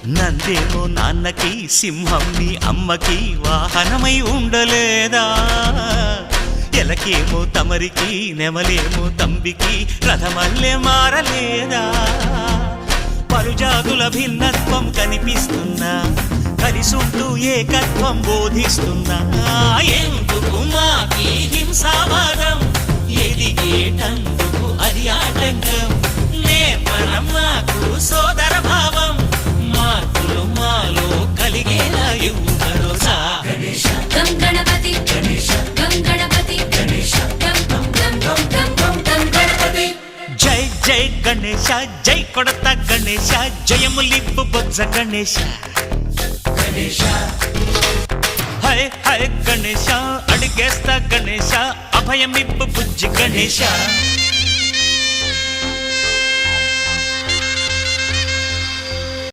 నందేమో నాన్నకి సింహం నీ అమ్మకి వాహనమై ఉండలేదా ఎలకేమో తమరికి నెమలేమో తంబికి రథమల్లే మారలేదా పలుజాతుల భిన్నత్వం కనిపిస్తున్నా కలిసుంటూ ఏకత్వం బోధిస్తున్నా ఎందుకు మాకి హింసావాదం ఎదిగేటందుకు అది ఆటంకం నేర్పడం మాకు సోదర భావం మార్పులు మాలో కలిగేలా భరోసా గం గణపతి గం గణపతి గం గం గం గం గం గం గణపతి జై జై గణేశ జై కొడత గణేశ జయములిప్పు బొజ్జ గణేశ హై హై గణేశ అడిగేస్తా గణేశ అభయమిప్పు బుజ్జి గణేశ